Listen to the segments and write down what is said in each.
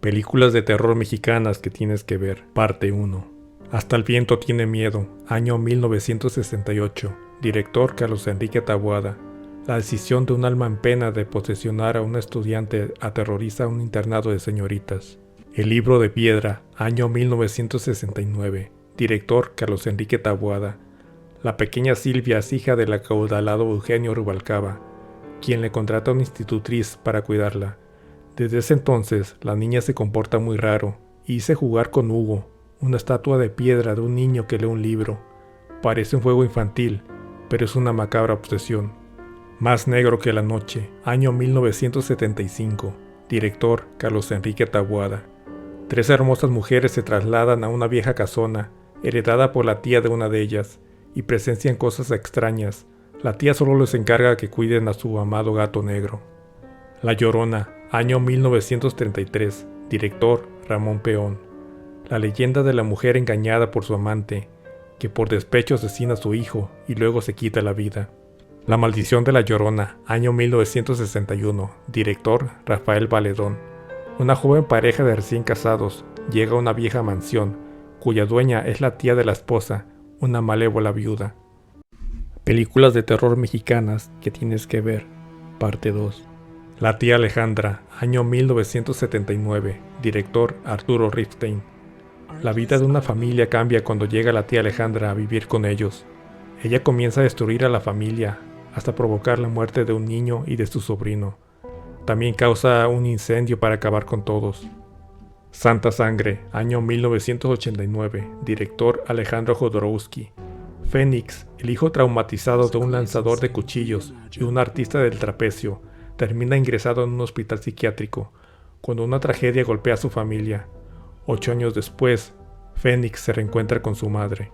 Películas de terror mexicanas que tienes que ver, parte 1. Hasta el viento tiene miedo, año 1968, director Carlos Enrique Taboada. La decisión de un alma en pena de posesionar a un estudiante aterroriza un internado de señoritas. El libro de piedra, año 1969, director Carlos Enrique Taboada. La pequeña Silvia es hija del acaudalado Eugenio Rubalcaba, quien le contrata a una institutriz para cuidarla. Desde ese entonces, la niña se comporta muy raro. Hice jugar con Hugo, una estatua de piedra de un niño que lee un libro. Parece un juego infantil, pero es una macabra obsesión. Más negro que la noche, año 1975, director Carlos Enrique Taboada. 3 hermosas mujeres se trasladan a una vieja casona, heredada por la tía de una de ellas, y presencian cosas extrañas. La tía solo les encarga que cuiden a su amado gato negro. La Llorona, año 1933, director Ramón Peón. La leyenda de la mujer engañada por su amante, que por despecho asesina a su hijo y luego se quita la vida. La maldición de la Llorona, año 1961, director Rafael Valedón. Una joven pareja de recién casados llega a una vieja mansión, cuya dueña es la tía de la esposa, una malévola viuda. Películas de terror mexicanas que tienes que ver, parte 2. La tía Alejandra, año 1979, director Arturo Ripstein. La vida de una familia cambia cuando llega la tía Alejandra a vivir con ellos. Ella comienza a destruir a la familia, hasta provocar la muerte de un niño y de su sobrino. También causa un incendio para acabar con todos. Santa Sangre, año 1989, director Alejandro Jodorowsky. Fénix, el hijo traumatizado de un lanzador de cuchillos y un artista del trapecio, termina ingresado en un hospital psiquiátrico, cuando una tragedia golpea a su familia. 8 años después, Fénix se reencuentra con su madre.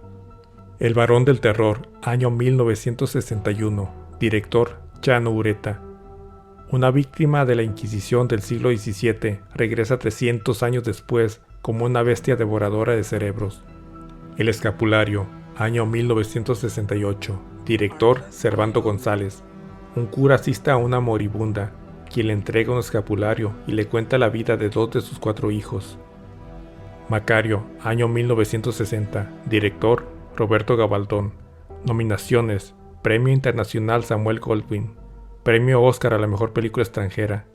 El varón del terror, año 1961, director Chano Ureta. Una víctima de la Inquisición del siglo XVII regresa 300 años después como una bestia devoradora de cerebros. El escapulario, año 1968, director Servando González. Un cura asiste a una moribunda, quien le entrega un escapulario y le cuenta la vida de 2 de sus 4 hijos. Macario, año 1960, director Roberto Gabaldón. Nominaciones: Premio Internacional Samuel Goldwyn, Premio Oscar a la mejor película extranjera.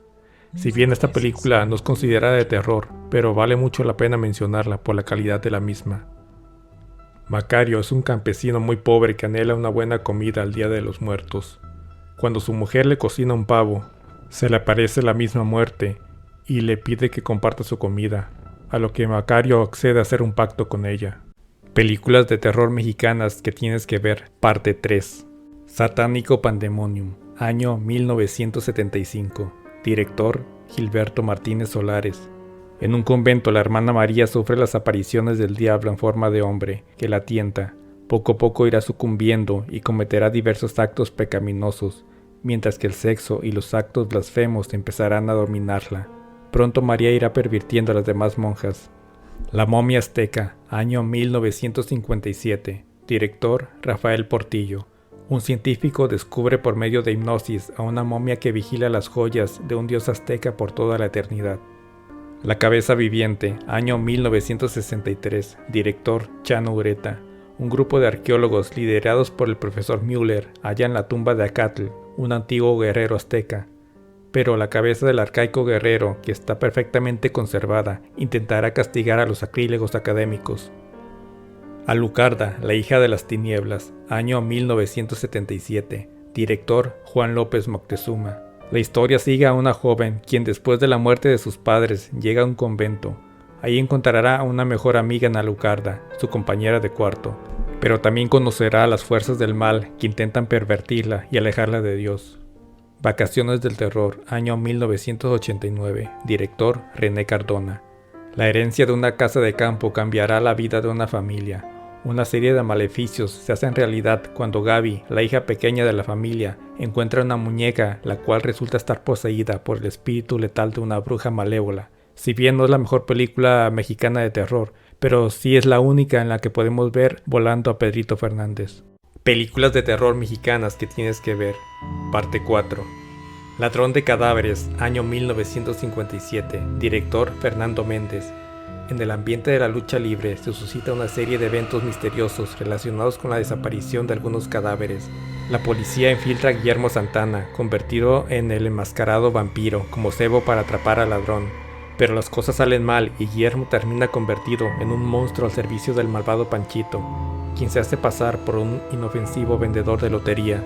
Si bien esta película no es considerada de terror, pero vale mucho la pena mencionarla por la calidad de la misma. Macario es un campesino muy pobre que anhela una buena comida al Día de los Muertos. Cuando su mujer le cocina un pavo, se le aparece la misma muerte y le pide que comparta su comida, a lo que Macario accede a hacer un pacto con ella. Películas de terror mexicanas que tienes que ver, parte 3. Satánico Pandemonium, año 1975, director Gilberto Martínez Solares. En un convento la hermana María sufre las apariciones del diablo en forma de hombre que la tienta. Poco a poco irá sucumbiendo y cometerá diversos actos pecaminosos, mientras que el sexo y los actos blasfemos empezarán a dominarla. Pronto María irá pervirtiendo a las demás monjas. La momia azteca, año 1957, director Rafael Portillo. Un científico descubre por medio de hipnosis a una momia que vigila las joyas de un dios azteca por toda la eternidad. La cabeza viviente, año 1963, director Chano Ureta. Un grupo de arqueólogos liderados por el profesor Müller hallan la tumba de Acatl, un antiguo guerrero azteca. Pero la cabeza del arcaico guerrero, que está perfectamente conservada, intentará castigar a los sacrílegos académicos. Alucarda, la hija de las tinieblas, año 1977, director Juan López Moctezuma. La historia sigue a una joven quien después de la muerte de sus padres llega a un convento. Ahí encontrará a una mejor amiga en Alucarda, su compañera de cuarto, pero también conocerá a las fuerzas del mal que intentan pervertirla y alejarla de Dios. Vacaciones del terror, año 1989, director René Cardona. La herencia de una casa de campo cambiará la vida de una familia. Una serie de maleficios se hacen realidad cuando Gaby, la hija pequeña de la familia, encuentra una muñeca la cual resulta estar poseída por el espíritu letal de una bruja malévola. Si bien no es la mejor película mexicana de terror, pero sí es la única en la que podemos ver volando a Pedrito Fernández. Películas de terror mexicanas que tienes que ver, parte 4. Ladrón de cadáveres, año 1957, director Fernando Méndez. En el ambiente de la lucha libre se suscita una serie de eventos misteriosos relacionados con la desaparición de algunos cadáveres. La policía infiltra a Guillermo Santana, convertido en el enmascarado vampiro, como cebo para atrapar al ladrón. Pero las cosas salen mal y Guillermo termina convertido en un monstruo al servicio del malvado Panchito, quien se hace pasar por un inofensivo vendedor de lotería.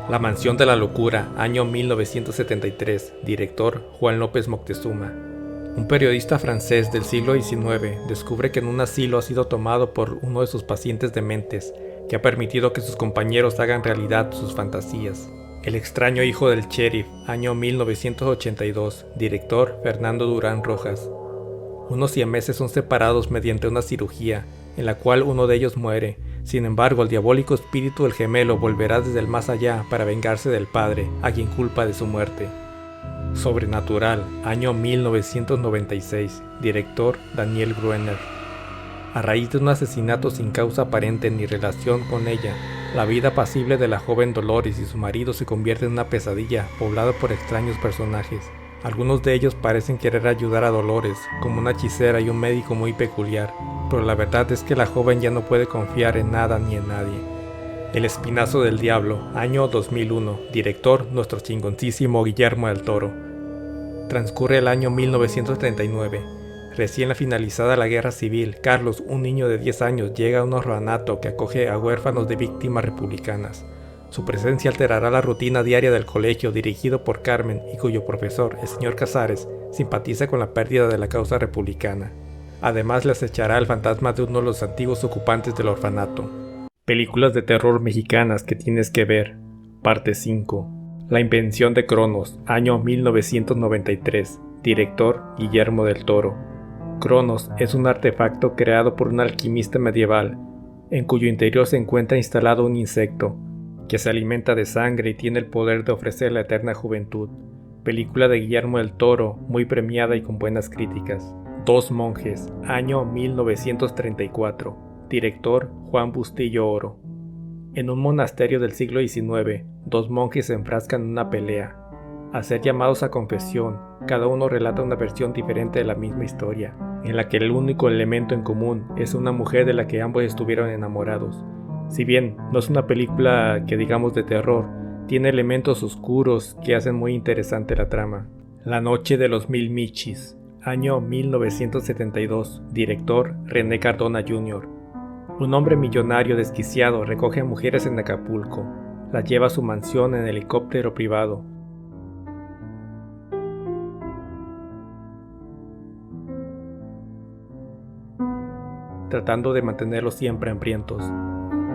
La mansión de la locura, año 1973, director Juan López Moctezuma. Un periodista francés del siglo XIX descubre que en un asilo ha sido tomado por uno de sus pacientes dementes, que ha permitido que sus compañeros hagan realidad sus fantasías. El extraño hijo del sheriff, año 1982, director Fernando Durán Rojas. Unos siameses son separados mediante una cirugía, en la cual uno de ellos muere. Sin embargo, el diabólico espíritu del gemelo volverá desde el más allá para vengarse del padre, a quien culpa de su muerte. Sobrenatural, año 1996, director Daniel Gruener. A raíz de un asesinato sin causa aparente ni relación con ella, la vida apacible de la joven Dolores y su marido se convierte en una pesadilla poblada por extraños personajes. Algunos de ellos parecen querer ayudar a Dolores, como una hechicera y un médico muy peculiar, pero la verdad es que la joven ya no puede confiar en nada ni en nadie. El espinazo del diablo, año 2001, director nuestro chingoncísimo Guillermo del Toro. Transcurre el año 1939. Recién finalizada la guerra civil, Carlos, un niño de 10 años, llega a un orfanato que acoge a huérfanos de víctimas republicanas. Su presencia alterará la rutina diaria del colegio dirigido por Carmen y cuyo profesor, el señor Casares, simpatiza con la pérdida de la causa republicana. Además, le acechará el fantasma de uno de los antiguos ocupantes del orfanato. Películas de terror mexicanas que tienes que ver. Parte 5. La invención de Cronos, año 1993. Director Guillermo del Toro. Cronos es un artefacto creado por un alquimista medieval, en cuyo interior se encuentra instalado un insecto, que se alimenta de sangre y tiene el poder de ofrecer la eterna juventud. Película de Guillermo del Toro, muy premiada y con buenas críticas. Dos monjes, año 1934. Director Juan Bustillo Oro. En un monasterio del siglo XIX, dos monjes se enfrascan en una pelea. Al ser llamados a confesión, cada uno relata una versión diferente de la misma historia, en la que el único elemento en común es una mujer de la que ambos estuvieron enamorados. Si bien no es una película que digamos de terror, tiene elementos oscuros que hacen muy interesante la trama. La noche de los mil michis, año 1972, director René Cardona Jr. Un hombre millonario desquiciado recoge a mujeres en Acapulco, las lleva a su mansión en helicóptero privado. Tratando de mantenerlos siempre hambrientos.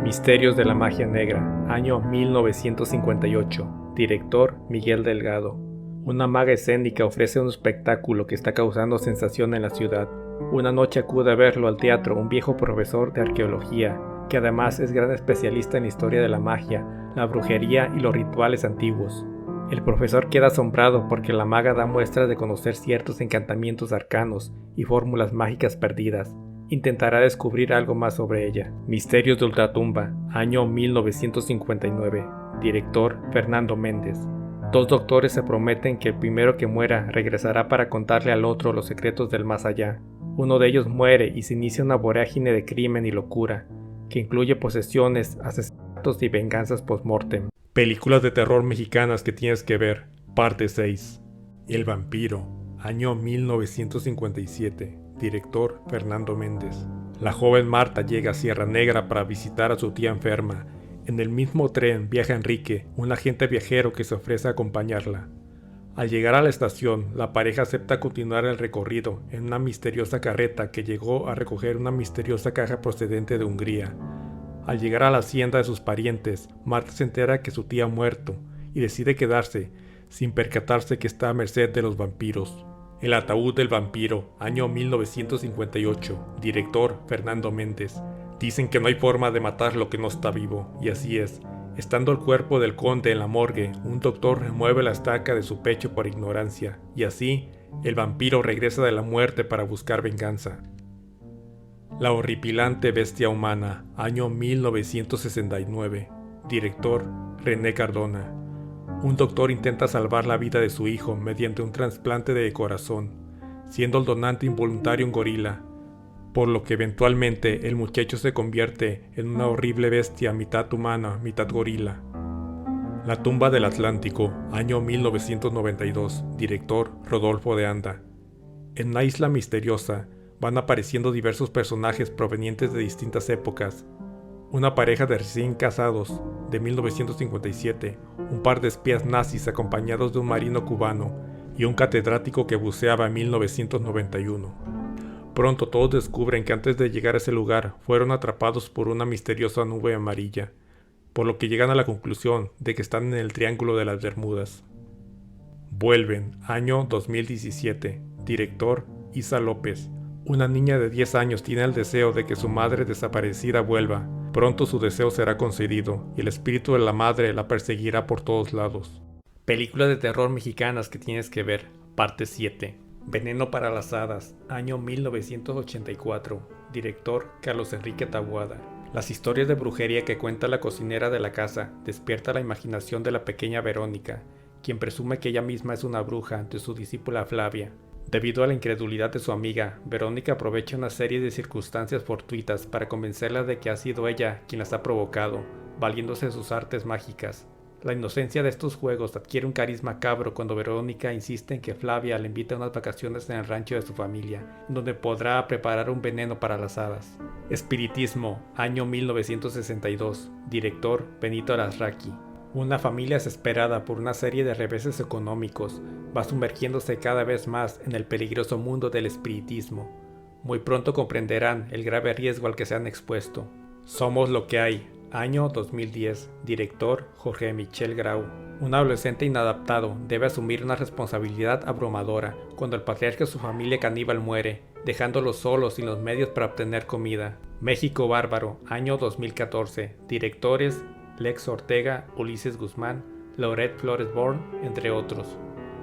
Misterios de la magia negra, año 1958, director Miguel Delgado. Una maga escénica ofrece un espectáculo que está causando sensación en la ciudad. Una noche acude a verlo al teatro un viejo profesor de arqueología, que además es gran especialista en la historia de la magia, la brujería y los rituales antiguos. El profesor queda asombrado porque la maga da muestras de conocer ciertos encantamientos arcanos y fórmulas mágicas perdidas. Intentará descubrir algo más sobre ella. Misterios de Ultratumba, año 1959, director Fernando Méndez. Dos doctores se prometen que el primero que muera regresará para contarle al otro los secretos del más allá. Uno de ellos muere y se inicia una vorágine de crimen y locura, que incluye posesiones, asesinatos y venganzas post-mortem. Películas de terror mexicanas que tienes que ver, parte 6. El vampiro, año 1957, director Fernando Méndez. La joven Marta llega a Sierra Negra para visitar a su tía enferma. En el mismo tren viaja Enrique, un agente viajero que se ofrece a acompañarla. Al llegar a la estación, la pareja acepta continuar el recorrido en una misteriosa carreta que llegó a recoger una misteriosa caja procedente de Hungría. Al llegar a la hacienda de sus parientes, Marta se entera que su tía ha muerto y decide quedarse, sin percatarse que está a merced de los vampiros. El ataúd del vampiro, año 1958, director Fernando Méndez. Dicen que no hay forma de matar lo que no está vivo, y así es. Estando el cuerpo del conde en la morgue, un doctor remueve la estaca de su pecho por ignorancia, y así, el vampiro regresa de la muerte para buscar venganza. La horripilante bestia humana, año 1969, director René Cardona. Un doctor intenta salvar la vida de su hijo mediante un trasplante de corazón, siendo el donante involuntario un gorila, por lo que eventualmente el muchacho se convierte en una horrible bestia mitad humana, mitad gorila. La tumba del Atlántico, año 1992, director Rodolfo de Anda. En una isla misteriosa van apareciendo diversos personajes provenientes de distintas épocas. Una pareja de recién casados, de 1957, un par de espías nazis acompañados de un marino cubano y un catedrático que buceaba en 1991. Pronto todos descubren que antes de llegar a ese lugar fueron atrapados por una misteriosa nube amarilla, por lo que llegan a la conclusión de que están en el Triángulo de las Bermudas. Vuelven, año 2017, director Isa López. Una niña de 10 años tiene el deseo de que su madre desaparecida vuelva. Pronto su deseo será concedido y el espíritu de la madre la perseguirá por todos lados. Películas de terror mexicanas que tienes que ver, parte 7. Veneno para las hadas, año 1984, director Carlos Enrique Taboada. Las historias de brujería que cuenta la cocinera de la casa despierta la imaginación de la pequeña Verónica, quien presume que ella misma es una bruja ante su discípula Flavia. Debido a la incredulidad de su amiga, Verónica aprovecha una serie de circunstancias fortuitas para convencerla de que ha sido ella quien las ha provocado, valiéndose de sus artes mágicas. La inocencia de estos juegos adquiere un carisma cabro cuando Verónica insiste en que Flavia le invita a unas vacaciones en el rancho de su familia, donde podrá preparar un veneno para las hadas. Espiritismo, año 1962, director Benito Alasraqui. Una familia desesperada por una serie de reveses económicos va sumergiéndose cada vez más en el peligroso mundo del espiritismo. Muy pronto comprenderán el grave riesgo al que se han expuesto. Somos lo que hay, año 2010, director Jorge Michel Grau. Un adolescente inadaptado debe asumir una responsabilidad abrumadora cuando el patriarca de su familia caníbal muere, dejándolos solos sin los medios para obtener comida. México Bárbaro, año 2014, directores Lex Ortega, Ulises Guzmán, Laurette Flores Born, entre otros.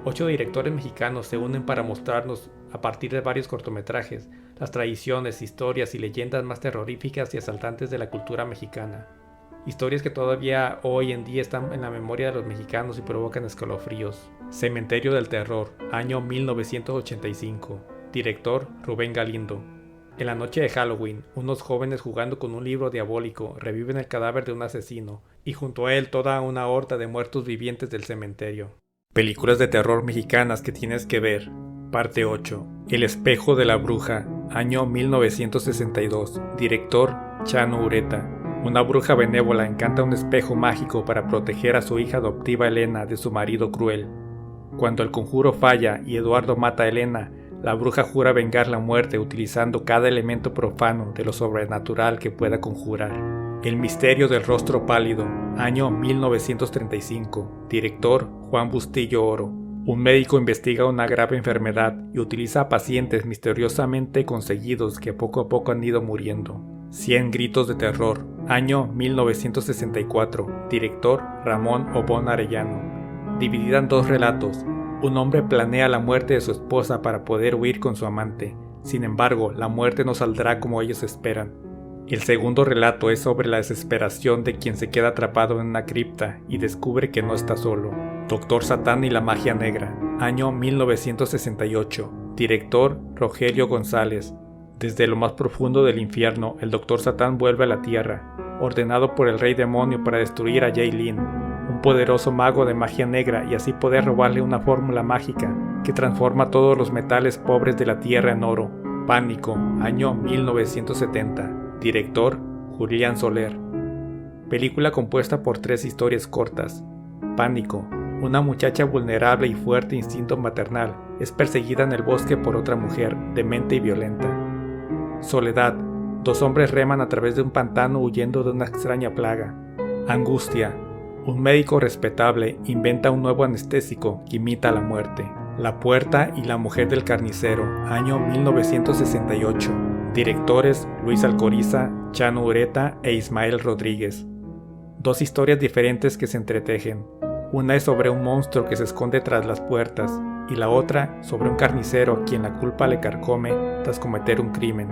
8 directores mexicanos se unen para mostrarnos, a partir de varios cortometrajes, las tradiciones, historias y leyendas más terroríficas y asaltantes de la cultura mexicana. Historias que todavía hoy en día están en la memoria de los mexicanos y provocan escalofríos. Cementerio del Terror, año 1985. Director Rubén Galindo. En la noche de Halloween, unos jóvenes jugando con un libro diabólico reviven el cadáver de un asesino, y junto a él toda una horda de muertos vivientes del cementerio. Películas de terror mexicanas que tienes que ver. Parte 8. El espejo de la bruja, año 1962. Director Chano Ureta. Una bruja benévola encanta un espejo mágico para proteger a su hija adoptiva Elena de su marido cruel. Cuando el conjuro falla y Eduardo mata a Elena, la bruja jura vengar la muerte utilizando cada elemento profano de lo sobrenatural que pueda conjurar. El misterio del rostro pálido, año 1935, director Juan Bustillo Oro. Un médico investiga una grave enfermedad y utiliza a pacientes misteriosamente conseguidos que poco a poco han ido muriendo. 100 gritos de terror, año 1964, director Ramón Obón Arellano. Dividida en 2 relatos. Un hombre planea la muerte de su esposa para poder huir con su amante. Sin embargo, la muerte no saldrá como ellos esperan. El segundo relato es sobre la desesperación de quien se queda atrapado en una cripta y descubre que no está solo. Doctor Satán y la magia negra, año 1968. Director Rogelio González. Desde lo más profundo del infierno, el Doctor Satán vuelve a la tierra, ordenado por el Rey Demonio para destruir a Yailin, un poderoso mago de magia negra, y así poder robarle una fórmula mágica que transforma todos los metales pobres de la tierra en oro. Pánico, año 1970. Director Julián Soler. Película compuesta por 3 historias cortas. Pánico. Una muchacha vulnerable y fuerte instinto maternal es perseguida en el bosque por otra mujer, demente y violenta. Soledad. 2 hombres reman a través de un pantano huyendo de una extraña plaga. Angustia. Un médico respetable inventa un nuevo anestésico que imita a la muerte. La puerta y la mujer del carnicero, año 1968. Directores Luis Alcoriza, Chano Ureta e Ismael Rodríguez. 2 historias diferentes que se entretejen. Una es sobre un monstruo que se esconde tras las puertas, y la otra sobre un carnicero a quien la culpa le carcome tras cometer un crimen.